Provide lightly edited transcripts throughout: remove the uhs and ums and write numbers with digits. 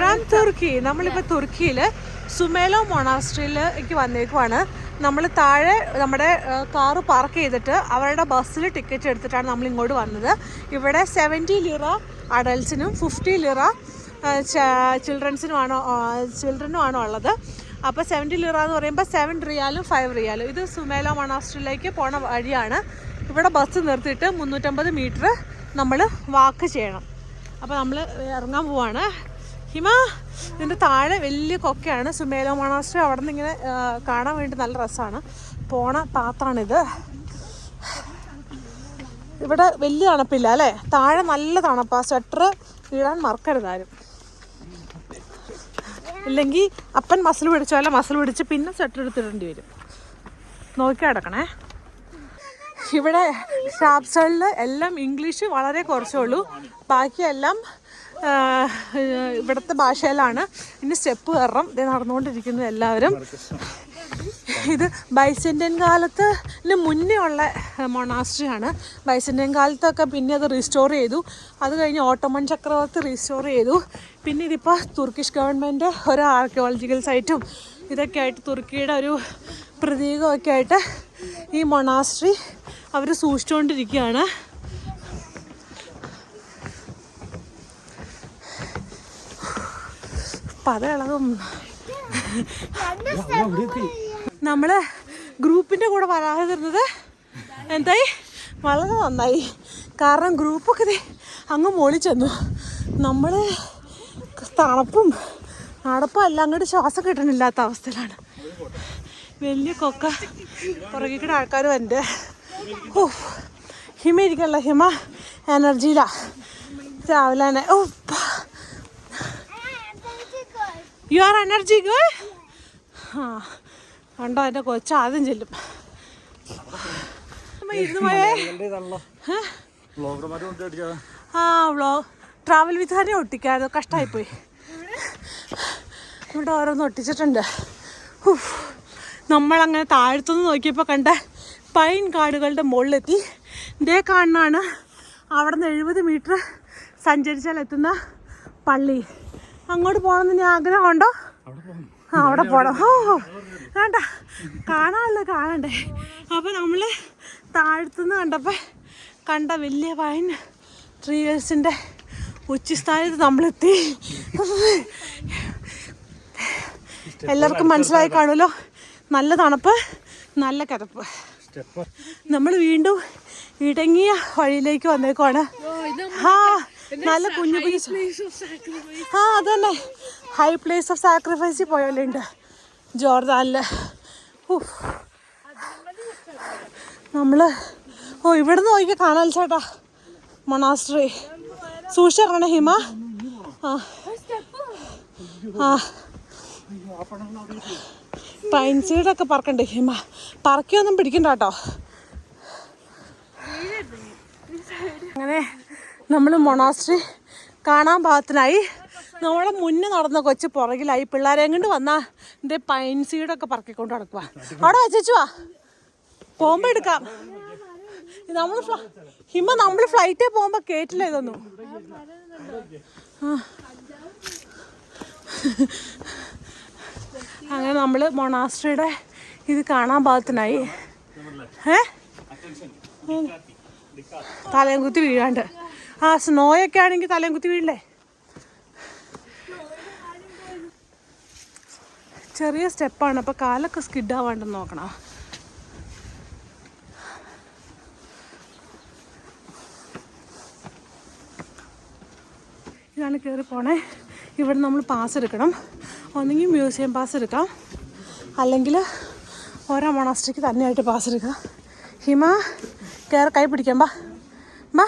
From തുർക്കി. നമ്മളിപ്പോൾ തുർക്കിയിൽ സുമേലോ മൊണാസ്ട്രിയിലേക്ക് വന്നേക്കുവാണ്. നമ്മൾ താഴെ നമ്മുടെ കാറ് പാർക്ക് ചെയ്തിട്ട് അവരുടെ ബസ്സിൽ ടിക്കറ്റ് എടുത്തിട്ടാണ് നമ്മൾ ഇങ്ങോട്ട് വന്നത്. ഇവിടെ 70 ലിറ അഡൽസിനും 50 ലിറ ചിൽഡ്രനുമാണോ ഉള്ളത്. അപ്പോൾ 70 ലിറ എന്ന് പറയുമ്പോൾ 7 റിയാലും 5 റിയാലും. ഇത് സുമേലോ മൊണാസ്ട്രിയിലേക്ക് പോണ വഴിയാണ്. ഇവിടെ ബസ് നിർത്തിയിട്ട് 350 മീറ്റർ നമ്മൾ വാക്ക് ചെയ്യണം. അപ്പോൾ നമ്മൾ ഇറങ്ങാൻ പോവാണ്. ഹിമ, ഇതിൻ്റെ താഴെ വലിയ കൊക്കയാണ് സുമേലോ മൊണാസ്ട്രി. അവിടെ നിന്ന് ഇങ്ങനെ കാണാൻ വേണ്ടി നല്ല രസമാണ്. പോണ പാത്താണിത്. ഇവിടെ വലിയ തണുപ്പില്ല അല്ലേ? താഴെ നല്ല തണുപ്പാണ്. സ്വെറ്റർ ഇടാൻ മറക്കരുതാരും, ഇല്ലെങ്കിൽ അപ്പൻ മസിൽ പിടിച്ച് പിന്നെ സ്വെറ്റർ എടുത്തിടേണ്ടി വരും. നോക്കി കിടക്കണേ. ഇവിടെ ഷാപ്സുകളിൽ എല്ലാം ഇംഗ്ലീഷ് വളരെ കുറച്ചേ ഉള്ളൂ. ബാക്കിയെല്ലാം ഇവിടുത്തെ ഭാഷയിലാണ്. ഇനി സ്റ്റെപ്പ് കയറണം. ഇത് നടന്നുകൊണ്ടിരിക്കുന്നു എല്ലാവരും. ഇത് ബൈസന്റൈൻ കാലത്തിന് മുന്നേ ഉള്ള മൊണാസ്ട്രിയാണ്. ബൈസന്റൈൻ കാലത്തൊക്കെ പിന്നെ അത് റീസ്റ്റോർ ചെയ്തു. അത് കഴിഞ്ഞ് ഓട്ടോമൻ ചക്രവർത്തി റീസ്റ്റോർ ചെയ്തു. പിന്നെ ഇതിപ്പോൾ തുർക്കിഷ് ഗവൺമെൻറ് ഒരു ആർക്കിയോളജിക്കൽ സൈറ്റും ഇതൊക്കെ ആയിട്ട് തുർക്കിയുടെ ഒരു പ്രതീകമൊക്കെ ആയിട്ട് ഈ മൊണാസ്ട്രി അവർ സൂക്ഷിച്ചുകൊണ്ടിരിക്കുകയാണ്. പതയിളകും. നമ്മൾ ഗ്രൂപ്പിൻ്റെ കൂടെ വരാതെ തരുന്നത് എന്തായി? വളരെ നന്നായി. കാരണം ഗ്രൂപ്പൊക്കെ അങ്ങ് മോളിൽ ചെന്നു. നമ്മൾ തണുപ്പും നടപ്പും എല്ലാം അങ്ങോട്ട് ശ്വാസം കിട്ടണില്ലാത്ത അവസ്ഥയിലാണ്. വലിയ കൊക്ക പുറകിക്കൂടെ ആൾക്കാർ വരണ്ട്. ഓ, ഹിമ ഇരിക്കല്ല. ഹിമ എനർജിയിലാ രാവിലെ തന്നെ. ഓ, യു ആർ എനർജി ഗേൾ. ആ കണ്ടോ, എൻ്റെ കൊച്ച ആദ്യം ചെല്ലും. ട്രാവൽ വിത്ത് തന്നെ ഒട്ടിക്കാതെ കഷ്ടമായിപ്പോയി. ഇവിടെ ഓരോന്ന് ഒട്ടിച്ചിട്ടുണ്ട്. നമ്മളങ്ങനെ താഴത്തുനിന്ന് നോക്കിയപ്പോൾ കണ്ട പൈൻ കാടുകളുടെ മുകളിലെത്തി. ഇതേ കാണുന്നതാണ് അവിടെ നിന്ന് 70 മീറ്റർ സഞ്ചരിച്ചാൽ എത്തുന്ന പള്ളി. അങ്ങോട്ട് പോകണമെന്ന് ആഗ്രഹമുണ്ടോ? അവിടെ പോകണം. ഓ വേണ്ട, കാണാമല്ലോ, കാണണ്ടേ. അപ്പോൾ നമ്മൾ താഴത്തുനിന്ന് കണ്ട വലിയ പൈൻ ട്രീസിൻ്റെ ഉച്ചസ്ഥാനത്ത് നമ്മളെത്തി. എല്ലാവർക്കും മനസ്സിലായി കാണുമല്ലോ. നല്ല തണുപ്പ്, നല്ല കിതപ്പ്. നമ്മൾ വീണ്ടും ഇടങ്ങിയ വഴിയിലേക്ക് വന്നേക്കുവാണ്. നല്ല കുഞ്ഞു അതന്നെ ഹൈ പ്ലേസ് ഓഫ് സാക്രിഫൈസ് പോയല്ലേ ഉണ്ട് ജോർദാനില്. നമ്മള് ഇവിടുന്ന് നോക്കി കാണാൻ ചേട്ടാ മൊണാസ്ട്രി. സൂക്ഷിച്ചിറങ്ങണേ ഹിമ. പൈൻ സീഡൊക്കെ പറക്കണ്ടേ ഹിമ? പറക്കിയൊന്നും പിടിക്കണ്ട കേട്ടോ. അങ്ങനെ നമ്മൾ മൊണാസ്ട്രി കാണാൻ പാകത്തിനായി. നമ്മളെ മുന്നേ നടന്ന കൊച്ചു പുറകിലായി. പിള്ളേരെ കൊണ്ട് വന്നാൽ എൻ്റെ പൈൻ സീഡൊക്കെ പറക്കിക്കൊണ്ട് നടക്കുക. അവിടെ വെച്ചുവാ, പോകുമ്പോൾ എടുക്കാം. നമ്മൾ ഫ്ലൈറ്റിൽ പോകുമ്പോൾ കേട്ടില്ല ഇതൊന്നും. അങ്ങനെ നമ്മൾ മൊണാസ്ട്രിയുടെ ഇത് കാണാൻ പാകത്തിനായി. തലയും കുത്തി വീഴാണ്ട്. സ്നോയൊക്കെ ആണെങ്കിൽ തലയും കുത്തി വീഴില്ലേ? ചെറിയ സ്റ്റെപ്പാണ്, അപ്പോൾ കാലൊക്കെ സ്കിഡാവാണ്ടെന്ന് നോക്കണം. ഇതാണ് കയറി പോണേ. ഇവിടെ നമ്മൾ പാസ് എടുക്കണം. ഒന്നെങ്കിൽ മ്യൂസിയം പാസ് എടുക്കാം, അല്ലെങ്കിൽ ഓരോ മൊണാസ്ട്രിക്ക് തന്നെയായിട്ട് പാസ് എടുക്കാം. ഹിമ കയറി കൈ പിടിക്കാം. ബാ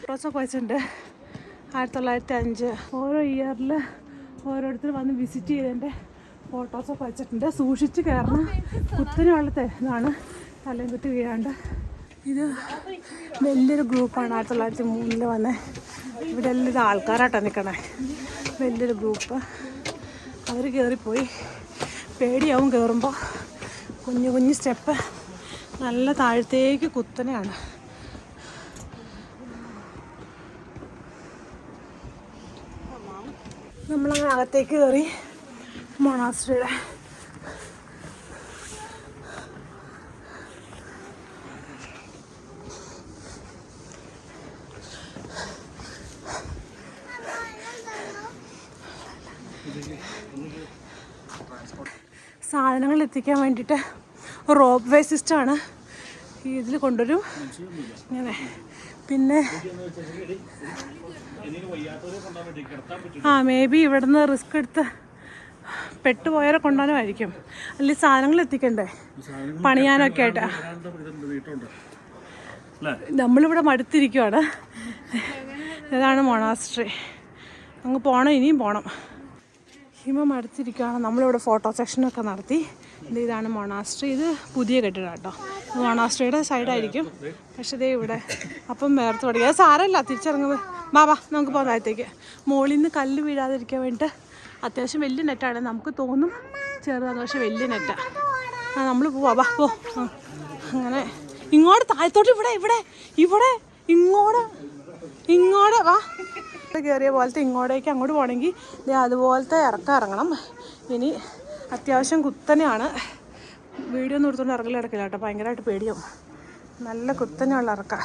ഫോട്ടോസൊക്കെ വെച്ചിട്ടുണ്ട്. 1905 ഓരോ ഇയറിൽ ഓരോരുത്തർ വന്ന് വിസിറ്റ് ചെയ്തതിൻ്റെ ഫോട്ടോസൊക്കെ വെച്ചിട്ടുണ്ട്. സൂക്ഷിച്ച് കയറണം. കുത്തിനുള്ള ഇതാണ്, തലയും കുത്തി വീഴാണ്ട്. ഇത് വലിയൊരു ഗ്രൂപ്പാണ് 1903 വന്നേ. ഇവിടെ എല്ലാം ആൾക്കാരായിട്ടാണ് നിൽക്കണേ. വലിയൊരു ഗ്രൂപ്പ്. അവർ കയറിപ്പോയി. പേടിയാവും കയറുമ്പോൾ. കുഞ്ഞു കുഞ്ഞു സ്റ്റെപ്പ്, നല്ല താഴത്തേക്ക് കുത്തനെയാണ്. നമ്മളങ്ങനെ അകത്തേക്ക് കയറി മൊണാസ്ട്രിയുടെ. സാധനങ്ങൾ എത്തിക്കാൻ വേണ്ടിയിട്ട് റോപ്പ് വേ സിസ്റ്റമാണ് ഇതിൽ കൊണ്ടുവരും ഇങ്ങനെ. പിന്നെ മേ ബി ഇവിടുന്ന് റിസ്ക് എടുത്ത് പെട്ടുപോയവരെ കൊണ്ടുപോകാനായിരിക്കും. അല്ലെങ്കിൽ സാധനങ്ങൾ എത്തിക്കണ്ടേ പണിയാനൊക്കെ ആയിട്ട്. നമ്മളിവിടെ മടുത്തിരിക്കുവാണ്. ഇതാണ് മൊണാസ്ട്രി. അങ്ങ് പോകണം, ഇനിയും പോകണം. ഹിമം അടുത്തിരിക്കുകയാണ്. നമ്മളിവിടെ ഫോട്ടോ സെക്ഷനൊക്കെ നടത്തി. ഇതാണ് മൊണാസ്ട്രി. ഇത് പുതിയ കെട്ടിടം കേട്ടോ. മൊണാസ്ട്രിയുടെ സൈഡായിരിക്കും. പക്ഷേ ഇതേ ഇവിടെ അപ്പം വേർത്ത് തുടങ്ങി. അത് സാരമില്ല, തിരിച്ചിറങ്ങുമ്പോൾ വാ നമുക്ക് പോകാം താഴത്തേക്ക്. മുകളിൽ നിന്ന് കല്ല് വീഴാതിരിക്കാൻ വേണ്ടിയിട്ട് അത്യാവശ്യം വലിയ നെറ്റാണ്. നമുക്ക് തോന്നും ചെറുതാണ്, പക്ഷെ വലിയ നെറ്റാണ്. നമ്മൾ പോവാ പോ. അങ്ങനെ ഇങ്ങോട്ട് താഴത്തോട്ട് ഇവിടെ ഇങ്ങോട്ട് വാ. കയറിയ പോലത്തെ ഇങ്ങോട്ടേക്ക് അങ്ങോട്ട് പോകണമെങ്കിൽ അതുപോലത്തെ ഇറങ്ങണം. ഇനി അത്യാവശ്യം കുത്തനെയാണ്. വീഡിയോ ഒന്നും എടുത്തുകൊണ്ട് ഇറക്കില്ല കേട്ടോ, ഭയങ്കരമായിട്ട് പേടിയാവും. നല്ല കുത്തനെയുള്ള ഇറക്കാം.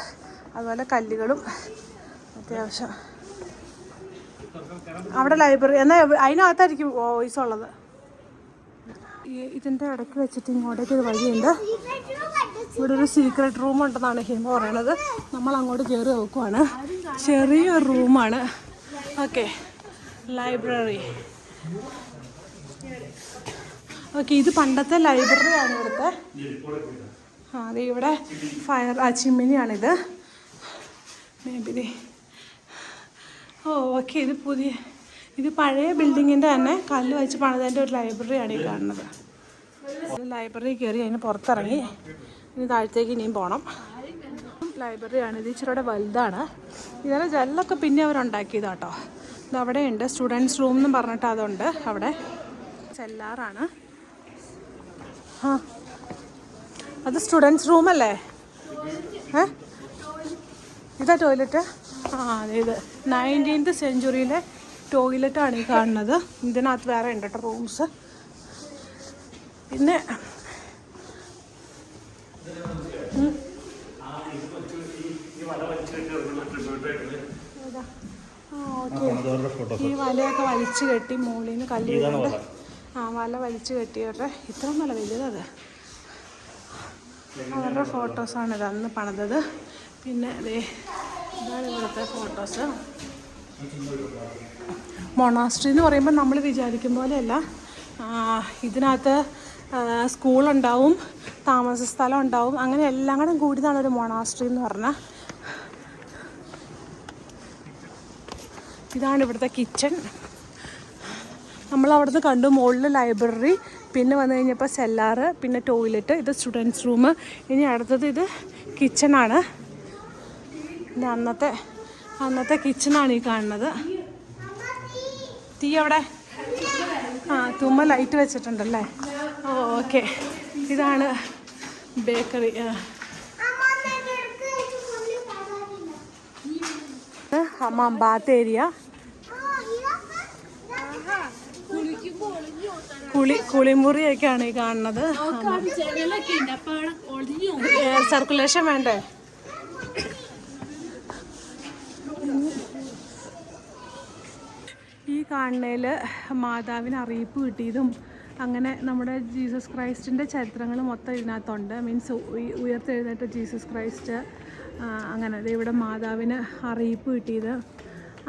അതുപോലെ കല്ലുകളും അത്യാവശ്യം. അവിടെ ലൈബ്രറി എന്നാൽ അതിനകത്തായിരിക്കും വോയിസ് ഉള്ളത്. ഇതിൻ്റെ ഇടയ്ക്ക് വെച്ചിട്ട് ഇങ്ങോട്ടേക്ക് ഒരു വഴിയുണ്ട്. ഇവിടെ ഒരു സീക്രട്ട് റൂം ഉണ്ടെന്നാണ് ഹിമ പറയണത്. നമ്മൾ അങ്ങോട്ട് കയറി നോക്കുവാണ്. ചെറിയൊരു റൂമാണ്. Okay, library. ഓക്കെ, ഇത് പണ്ടത്തെ ലൈബ്രറിയാണ് ഇവിടുത്തെ. അതെ, ഇവിടെ ഫയർ ചിമ്മിനിയാണിത്. മേ ബി ഓക്കെ, ഇത് പഴയ ബിൽഡിങ്ങിൻ്റെ തന്നെ കല്ല് വെച്ച് പണിതതിൻ്റെ ഒരു ലൈബ്രറിയാണ് ഈ കാണുന്നത്. ലൈബ്രറി കയറി അതിന് പുറത്തിറങ്ങി ഇനി താഴത്തേക്ക് ഇനിയും പോകണം. ലൈബ്രറിയാണ് ഇത്. ഇച്ചിരിയുടെ വലുതാണ്. ഇതിൻ്റെ ജനലൊക്കെ പിന്നെ അവരുണ്ടാക്കിയതാട്ടോ. ഇത് അവിടെയുണ്ട് സ്റ്റുഡൻസ് റൂം എന്ന് പറഞ്ഞിട്ട് അതുണ്ട് അവിടെ. സെല്ലാറാണ്. അത് സ്റ്റുഡൻസ് റൂമല്ലേ? ഇതാ ടോയ്ലറ്റ്. അതെ, ഇത് 19th സെഞ്ച്വറിയിലെ ടോയ്ലറ്റാണ് ഈ കാണുന്നത്. ഇതിനകത്ത് വേറെ ഉണ്ട് കേട്ടോ റൂംസ്. പിന്നെ ഈ വലയൊക്കെ വലിച്ചു കെട്ടി മുകളിൽ നിന്ന് കല്ല് വീഴുന്നുണ്ട്. വല വലിച്ചു കെട്ടിയവരുടെ ഇത്ര നല്ല വലുതത്. അവരുടെ ഫോട്ടോസാണിത് അന്ന് പണിതത്. പിന്നെ ഇതാണ് ഇവിടുത്തെ ഫോട്ടോസ്. മൊണാസ്ട്രി എന്ന് പറയുമ്പോൾ നമ്മൾ വിചാരിക്കും പോലെയല്ല. ഇതിനകത്ത് സ്കൂളുണ്ടാവും, താമസ സ്ഥലം ഉണ്ടാവും, അങ്ങനെ എല്ലാം കൂടെ കൂടിയതാണ് ഒരു മൊണാസ്ട്രി എന്ന് പറഞ്ഞാൽ. ഇതാണ് ഇവിടുത്തെ കിച്ചൺ. നമ്മളവിടുന്ന് കണ്ടു. മുകളിൽ ലൈബ്രറി, പിന്നെ വന്നു കഴിഞ്ഞപ്പോൾ സെല്ലാറ്, പിന്നെ ടോയ്ലറ്റ്, ഇത് സ്റ്റുഡൻസ് റൂം. ഇനി അടുത്തത് ഇത് കിച്ചണാണ്. പിന്നെ അന്നത്തെ കിച്ചണാണ് ഈ കാണുന്നത്. തീ അവിടെ തുമ്മ ലൈറ്റ് വെച്ചിട്ടുണ്ടല്ലേ. ഓക്കെ, ഇതാണ് ബേക്കറി. Bath area. കുളിമുറിയൊക്കെയാണ് ഈ കാണുന്നത്. സർക്കുലേഷൻ വേണ്ടേ? ഈ കാണുന്നതിൽ മാതാവിന് അറിയിപ്പ് കിട്ടിയതും അങ്ങനെ നമ്മുടെ ജീസസ് ക്രൈസ്റ്റിൻ്റെ ചരിത്രങ്ങൾ മൊത്തം ഇതിനകത്തുണ്ട്. മീൻസ് ഉയർത്തെഴുന്നേറ്റ ജീസസ് ക്രൈസ്റ്റ്, അങ്ങനെ ഇവിടെ മാതാവിന് അറിയിപ്പ് കിട്ടിയത്,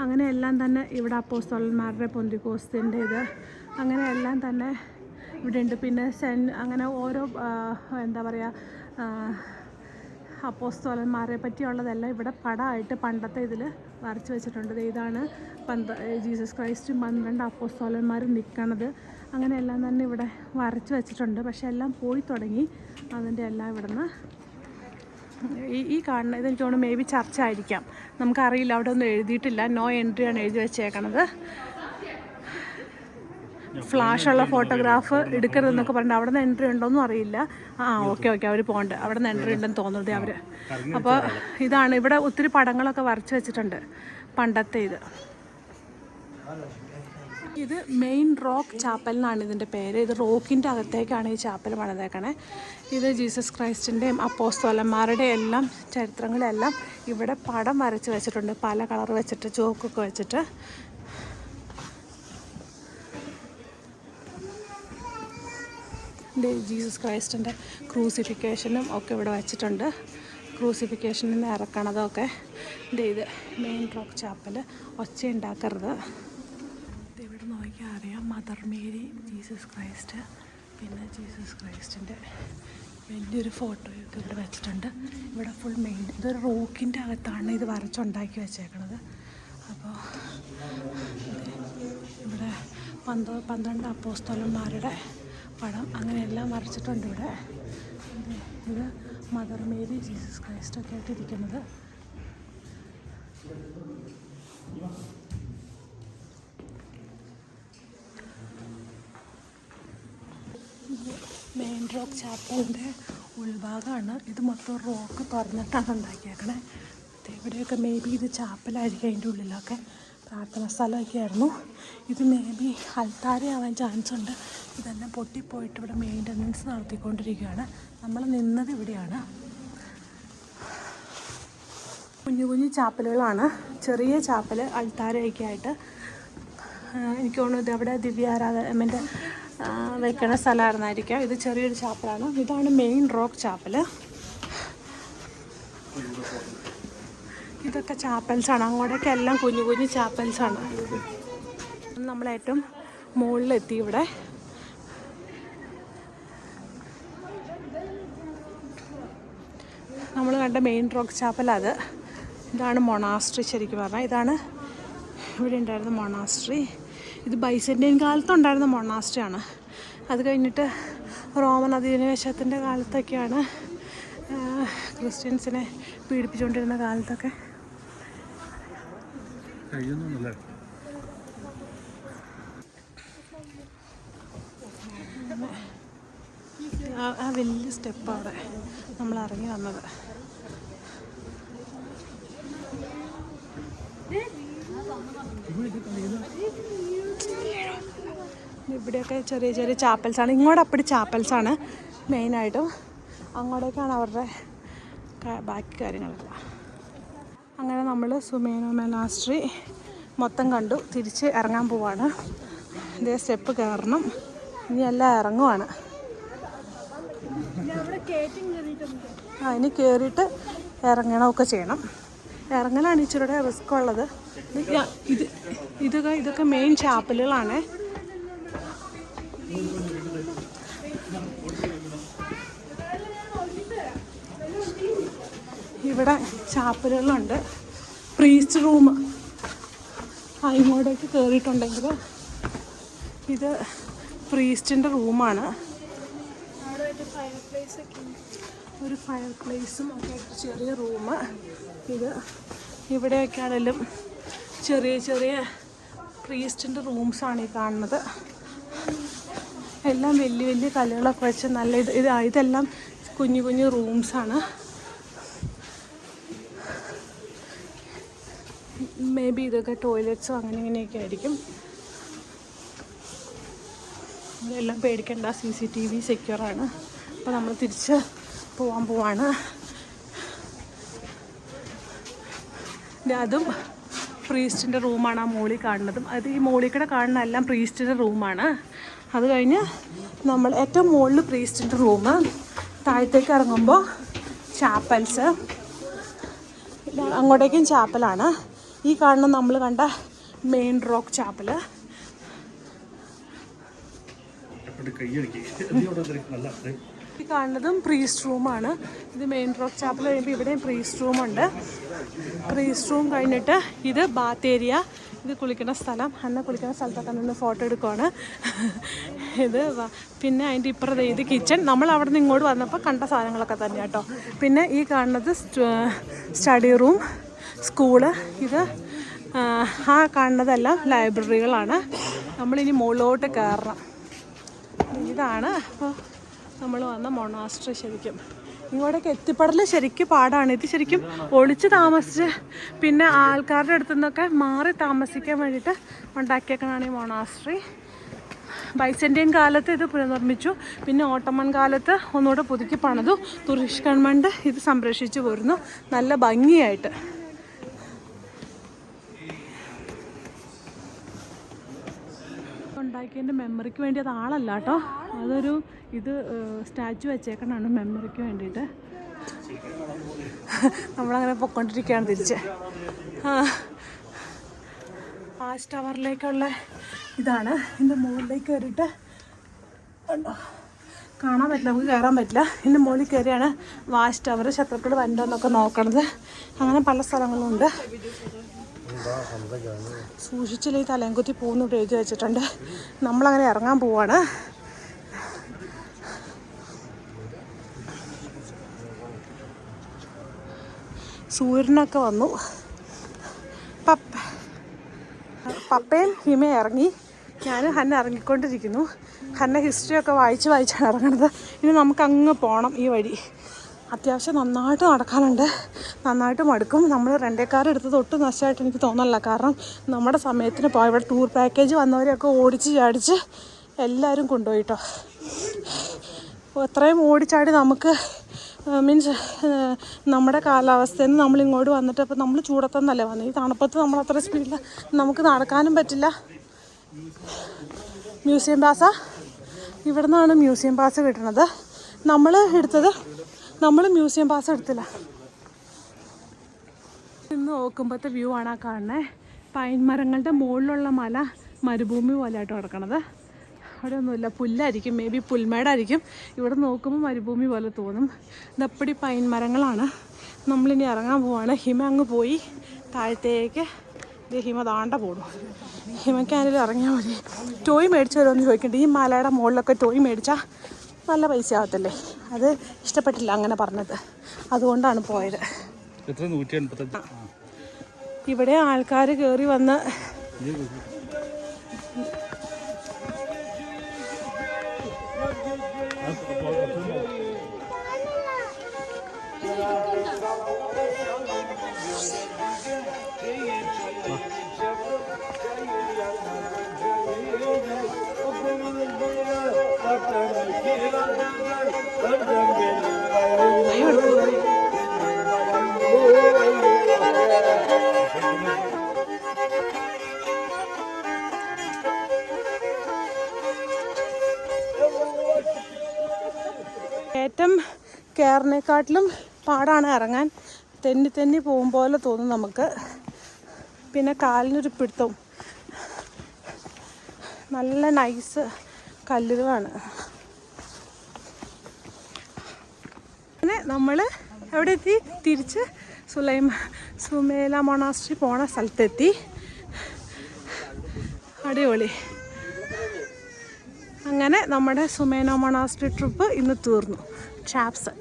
അങ്ങനെയെല്ലാം തന്നെ ഇവിടെ അപ്പോസ്തലന്മാരുടെ പെന്തക്കോസ്തിൻ്റെ ഇത്, അങ്ങനെയെല്ലാം തന്നെ ഇവിടെ ഉണ്ട്. പിന്നെ അങ്ങനെ ഓരോ എന്താ പറയുക അപ്പോസ്തലന്മാരെ പറ്റിയുള്ളതെല്ലാം ഇവിടെ പടമായിട്ട് പണ്ടത്തെ ഇതിൽ വരച്ച് വെച്ചിട്ടുണ്ട്. ഇതാണ് ജീസസ് ക്രൈസ്റ്റും 12 അപ്പോസ്തലന്മാരും നിൽക്കണത്. അങ്ങനെയെല്ലാം തന്നെ ഇവിടെ വരച്ച് വെച്ചിട്ടുണ്ട്. പക്ഷെ എല്ലാം പോയി തുടങ്ങി. അതിൻ്റെ എല്ലാം ഇവിടുന്ന് ഈ കാണുന്ന ഇതെനിക്ക് തോന്നുന്നു മേ ബി ചർച്ച ആയിരിക്കാം, നമുക്കറിയില്ല. അവിടെ ഒന്നും എഴുതിയിട്ടില്ല. നോ എൻട്രിയാണ് എഴുതി വെച്ചേക്കണത്. ഫ്ലാഷുള്ള ഫോട്ടോഗ്രാഫ് എടുക്കരുതെന്നൊക്കെ പറഞ്ഞിട്ട് അവിടെ നിന്ന് എൻട്രി ഉണ്ടോയെന്നും അറിയില്ല. ഓക്കെ അവർ പോകണ്ട്. അവിടെ നിന്ന് എൻട്രി ഉണ്ടെന്ന് തോന്നുന്നത് അവർ. അപ്പോൾ ഇതാണ് ഇവിടെ ഒത്തിരി പടങ്ങളൊക്കെ വരച്ച് വെച്ചിട്ടുണ്ട് പണ്ടത്തെ ഇത്. ഇത് മെയിൻ റോക്ക് ചാപ്പൽ എന്നാണ് ഇതിൻ്റെ പേര്. ഇത് റോക്കിൻ്റെ അകത്തേക്കാണ് ഈ ചാപ്പൽ പണിതേക്കണേ. ഇത് ജീസസ് ക്രൈസ്റ്റിൻ്റെയും അപ്പോസ്തലന്മാരുടെ എല്ലാം ചരിത്രങ്ങളെല്ലാം ഇവിടെ പടം വരച്ച് വെച്ചിട്ടുണ്ട്, പല കളർ വെച്ചിട്ട്, ചോക്കൊക്കെ വെച്ചിട്ട്. ജീസസ് ക്രൈസ്റ്റിൻ്റെ ക്രൂസിഫിക്കേഷനും ഒക്കെ ഇവിടെ വെച്ചിട്ടുണ്ട്. ക്രൂസിഫിക്കേഷനിൽ നിന്ന് ഇറക്കണതൊക്കെ. ഇത് മെയിൻ റോക്ക് ചാപ്പൽ. ഒച്ച ഉണ്ടാക്കരുത്. ഇവിടെ നോക്കിയാൽ അറിയാം മദർ മേരി, ജീസസ് ക്രൈസ്റ്റ്, പിന്നെ ജീസസ് ക്രൈസ്റ്റിൻ്റെ വലിയൊരു ഫോട്ടോയൊക്കെ ഇവിടെ വെച്ചിട്ടുണ്ട്. ഇവിടെ ഫുൾ മെയിൻ ഇതൊരു റോക്കിൻ്റെ അകത്താണ് ഇത് വരച്ചുണ്ടാക്കി വെച്ചേക്കണത്. അപ്പോൾ ഇവിടെ 12 അപ്പോസ്തലന്മാരുടെ പടം അങ്ങനെയെല്ലാം വരച്ചിട്ടുണ്ട് ഇവിടെ. ഇത് മദർ മേരി, ജീസസ് ക്രൈസ്റ്റൊക്കെ ആയിട്ട് ഇരിക്കുന്നത്. മെയിൻ റോക്ക് ചാപ്പലിൻ്റെ ഉൾഭാഗമാണ്. ഇത് മൊത്തം റോക്ക് തുറന്നിട്ടാണ് ഉണ്ടാക്കിയേക്കണേ. ഇവിടെയൊക്കെ മേ ബി ഇത് ചാപ്പലായിരിക്കും, അതിൻ്റെ ഉള്ളിലൊക്കെ പ്രാർത്ഥന സ്ഥലമൊക്കെ ആയിരുന്നു. ഇത് മേ ബി അൾത്താരയാവാൻ ചാൻസ് ഉണ്ട്. ഇതെല്ലാം പൊട്ടിപ്പോയിട്ട് ഇവിടെ മെയിൻ്റനൻസ് നടത്തിക്കൊണ്ടിരിക്കുകയാണ്. നമ്മൾ നിന്നത് ഇവിടെയാണ്. കുഞ്ഞു കുഞ്ഞു ചാപ്പലുകളാണ്. ചെറിയ ചാപ്പൽ അൾത്താരയൊക്കെ ആയിട്ട്. എനിക്ക് തോന്നുന്നു ഇതവിടെ ദിവ്യാരാധനൻ്റെ വെക്കണ സ്ഥലമായിരുന്നായിരിക്കാം. ഇത് ചെറിയൊരു ചാപ്പലാണ്. ഇതാണ് മെയിൻ റോക്ക് ചാപ്പൽ. ഇതൊക്കെ ചാപ്പൽസാണ്. അങ്ങോട്ടേക്ക് എല്ലാം കുഞ്ഞു കുഞ്ഞു ചാപ്പൽസാണ്. നമ്മളേറ്റവും മുകളിലെത്തി. ഇവിടെ നമ്മൾ കണ്ട മെയിൻ റോക്ക് ചാപ്പൽ അത്. ഇതാണ് മൊണാസ്ട്രി. ശരിക്കും പറഞ്ഞാൽ ഇതാണ് ഇവിടെ ഉണ്ടായിരുന്ന മൊണാസ്ട്രി. ഇത് ബൈസന്റൈൻ കാലത്തുണ്ടായിരുന്ന മൊണാസ്ട്രിയാണ്. അത് കഴിഞ്ഞിട്ട് റോമൻ അധിനിവേശത്തിൻ്റെ കാലത്തൊക്കെയാണ്, ക്രിസ്ത്യൻസിനെ പീഡിപ്പിച്ചുകൊണ്ടിരുന്ന കാലത്തൊക്കെ. ആ വലിയ സ്റ്റെപ്പ് അവിടെ നമ്മൾ ഇറങ്ങി വന്നത്. ഇവിടെയൊക്കെ ചെറിയ ചെറിയ ചാപ്പൽസാണ്. ഇങ്ങോട്ട് അപ്പടി ചാപ്പൽസാണ് മെയിനായിട്ടും. അങ്ങോട്ടേക്കാണ് അവരുടെ ബാക്കി കാര്യങ്ങളല്ല. അങ്ങനെ നമ്മൾ സുമേനോ മൊനാസ്ട്രി മൊത്തം കണ്ടു. തിരിച്ച് ഇറങ്ങാൻ പോവാണ്. ഇതേ സ്റ്റെപ്പ് കയറണം. ഇനി എല്ലാം ഇറങ്ങുവാണ്. ഇനി കയറിയിട്ട് ഇറങ്ങണമൊക്കെ ചെയ്യണം. ഇറങ്ങലാണ് ഇച്ചിരിയുടെ റിസ്ക് ഉള്ളത്. ഇതൊക്കെ മെയിൻ ചാപ്പലുകളാണ്. ഇവിടെ ചാപ്പലുകളുണ്ട്. പ്രീസ്റ്റ് റൂം ഇങ്ങോട്ടേക്ക് കയറിയിട്ടുണ്ടെങ്കിൽ ഇത് പ്രീസ്റ്റിൻ്റെ റൂമാണ്. ഒരു ഫയർ പ്ലേസും ഒക്കെ ചെറിയ റൂം. ഇത് ഇവിടെയൊക്കെ ആണെങ്കിലും ചെറിയ ചെറിയ പ്രീസ്റ്റിൻ്റെ റൂംസാണ് ഈ കാണുന്നത്. എല്ലാം വലിയ വലിയ കല്ലുകളൊക്കെ വെച്ച് നല്ല ഇതെല്ലാം കുഞ്ഞു കുഞ്ഞു റൂംസാണ്. മേ ബി ഇതൊക്കെ ടോയ്ലറ്റ്സോ അങ്ങനെ ഇങ്ങനെയൊക്കെ ആയിരിക്കും. ഇതെല്ലാം പേടിക്കേണ്ട, CCTV സെക്യൂറാണ്. അപ്പോൾ നമ്മൾ തിരിച്ച് പോവാൻ പോവാണ്. അതും പ്രീസ്റ്റിൻ്റെ റൂമാണ്. ആ മോളിൽ കാണുന്നതും അത് ഈ മോളിൽ കൂടെ കാണുന്ന എല്ലാം പ്രീസ്റ്റിൻ്റെ റൂമാണ്. അത് കഴിഞ്ഞ് നമ്മൾ ഏറ്റവും മുകളിൽ പ്രീസ്റ്റിൻ്റെ റൂം, താഴത്തേക്ക് ഇറങ്ങുമ്പോൾ ചാപ്പൽസ്, അങ്ങോട്ടേക്കും ചാപ്പലാണ്. ഈ കാണുന്ന നമ്മൾ കണ്ട മെയിൻ റോക്ക് ചാപ്പൽ. ഈ കാണുന്നതും പ്രീസ്റ്റ് റൂമാണ്. ഇത് മെയിൻ റോക്ക് ചാപ്പൽ കഴിയുമ്പോൾ ഇവിടെയും പ്രീസ്റ്റ് റൂമുണ്ട്. പ്രീസ്റ്റ് റൂം കഴിഞ്ഞിട്ട് ഇത് ബാത്ത് ഏരിയ. ഇത് കുളിക്കുന്ന സ്ഥലം. അന്ന കുളിക്കുന്ന സ്ഥലത്തൊക്കെ നിന്ന് ഫോട്ടോ എടുക്കുവാണ്. ഇത് പിന്നെ അതിൻ്റെ ഇപ്പുറത്തെ ഇത് കിച്ചൺ. നമ്മൾ അവിടെ നിന്ന് ഇങ്ങോട്ട് വന്നപ്പോൾ കണ്ട സാധനങ്ങളൊക്കെ തന്നെ കേട്ടോ. പിന്നെ ഈ കാണുന്നത് സ്റ്റഡി റൂം, സ്കൂള്. ഇത് ആ കാണുന്നതെല്ലാം ലൈബ്രറികളാണ്. നമ്മളിനി മുകളിലോട്ട് കയറണം. ഇതാണ് അപ്പോൾ നമ്മൾ വന്ന മൊണാസ്ട്രി. ശരിക്കും ഇങ്ങോട്ടേക്ക് എത്തിപ്പെടൽ ശരിക്കും പാടാണ്. ഇത് ശരിക്കും ഒളിച്ച് താമസിച്ച് പിന്നെ ആൾക്കാരുടെ അടുത്തു നിന്നൊക്കെ മാറി താമസിക്കാൻ വേണ്ടിയിട്ട് ഉണ്ടാക്കിയേക്കണതാണ് ഈ മൊണാസ്ട്രി. ബൈസന്റൈൻ കാലത്ത് ഇത് പുനർനിർമ്മിച്ചു. പിന്നെ ഓട്ടോമൻ കാലത്ത് ഒന്നുകൂടെ പുതുക്കി പണിതു. തുർക്കിഷ് ഗവൺമെൻറ് ഇത് സംരക്ഷിച്ചു പോരുന്നു നല്ല ഭംഗിയായിട്ട്. ഉണ്ടാക്കിയതിൻ്റെ മെമ്മറിക്ക് വേണ്ടി അത് ആളല്ല കേട്ടോ, അതൊരു ഇത് സ്റ്റാച്ചു വെച്ചേക്കണാണ് മെമ്മറിക്ക് വേണ്ടിയിട്ട്. നമ്മളങ്ങനെ പൊയ്ക്കൊണ്ടിരിക്കുകയാണ് തിരിച്ച്. വാച്ച് ടവറിലേക്കുള്ള ഇതാണ്. ഇതിൻ്റെ മുകളിലേക്ക് കയറിയിട്ട് ഉണ്ടോ കാണാൻ പറ്റില്ല, നമുക്ക് കയറാൻ പറ്റില്ല. ഇതിൻ്റെ മുകളിൽ കയറിയാണ് വാച്ച് ടവർ ശത്രുക്കൾ വരണ്ടോന്നൊക്കെ നോക്കണത്. അങ്ങനെ പല സ്ഥലങ്ങളുണ്ട്. സൂക്ഷിച്ചില്ല ഈ തലയൻകുത്തി പോകുന്നു എഴുതി വെച്ചിട്ടുണ്ട്. നമ്മളങ്ങനെ ഇറങ്ങാൻ പോവാണ്. സൂര്യനൊക്കെ വന്നു. പപ്പയും ഹിമയും ഇറങ്ങി, ഞാനും ഹന്ന ഇറങ്ങിക്കൊണ്ടിരിക്കുന്നു. ഹന്ന ഹിസ്റ്ററിയൊക്കെ വായിച്ചാണ് ഇറങ്ങണത്. ഇനി നമുക്ക് അങ്ങ് പോകണം ഈ വഴി. അത്യാവശ്യം നന്നായിട്ട് നടക്കാനുണ്ട്, നന്നായിട്ട് മടുക്കും. നമ്മൾ റെൻ്റേക്കാർ എടുത്തത് ഒട്ടും നഷ്ടമായിട്ട് എനിക്ക് തോന്നല്ല. കാരണം നമ്മുടെ സമയത്തിന് പോയി ഇവിടെ ടൂർ പാക്കേജ് വന്നവരെയൊക്കെ ഓടിച്ച് ചാടിച്ച് എല്ലാവരും കൊണ്ടുപോയിട്ടോ. എത്രയും ഓടിച്ചാടി നമുക്ക് മീൻസ് നമ്മുടെ കാലാവസ്ഥയിൽ നിന്ന് നമ്മളിങ്ങോട്ട് വന്നിട്ട് അപ്പോൾ നമ്മൾ ചൂടത്തൊന്നല്ലേ വന്നത്. ഈ തണുപ്പത്ത് നമ്മൾ അത്ര സ്പീഡിൽ നമുക്ക് നടക്കാനും പറ്റില്ല. മ്യൂസിയം പാസ്സാ, ഇവിടെ നിന്നാണ് മ്യൂസിയം പാസ് കിട്ടുന്നത്. നമ്മൾ മ്യൂസിയം പാസ് എടുത്തില്ല. ഇന്ന് നോക്കുമ്പോഴത്തെ വ്യൂ ആണ് ആ കാണുന്നത്. പൈൻ മരങ്ങളുടെ മുകളിലുള്ള മല മരുഭൂമി പോലെയായിട്ട് കിടക്കണത്. അവിടെ ഒന്നുമില്ല, പുല്ലായിരിക്കും, മേ ബി പുൽമേടായിരിക്കും. ഇവിടെ നോക്കുമ്പോൾ മരുഭൂമി പോലെ തോന്നും. ഇതപ്പടി പൈൻ മരങ്ങളാണ്. നമ്മളിനി ഇറങ്ങാൻ പോവാണ്. ഹിമ അങ്ങ് പോയി താഴത്തേക്ക്. ഇത് ഹിമ താണ്ട പോടും. ഹിമയ്ക്കാണെങ്കിലും ഇറങ്ങിയാൽ മതി. ടോയ് മേടിച്ചു വരുമെന്ന് ചോദിക്കണ്ട. ഈ മലയുടെ മുകളിലൊക്കെ ടോയ് മേടിച്ചാൽ നല്ല പൈസ ആകത്തില്ലേ? അത് ഇഷ്ടപ്പെട്ടില്ല അങ്ങനെ പറഞ്ഞത്, അതുകൊണ്ടാണ് പോയത്. ഇവിടെ ആൾക്കാർ കയറി വന്ന് കയറ്റം കയറിനേക്കാട്ടിലും പാടാണ് ഇറങ്ങാൻ. തെന്നി പോകും പോലെ തോന്നും നമുക്ക്. പിന്നെ കാലിനൊരു പിടുത്തവും. നല്ല നൈസ് കല്ലുകളാണ്. അങ്ങനെ നമ്മൾ എവിടെ എത്തി? തിരിച്ച് സുമേല മൊണാസ്ട്രി പോണ സ്ഥലത്തെത്തി. അടിപൊളി. അങ്ങനെ നമ്മുടെ സുമേന മൊണാസ്ട്രി ട്രിപ്പ് ഇന്ന് തീർന്നു. ചാപ്സൺ.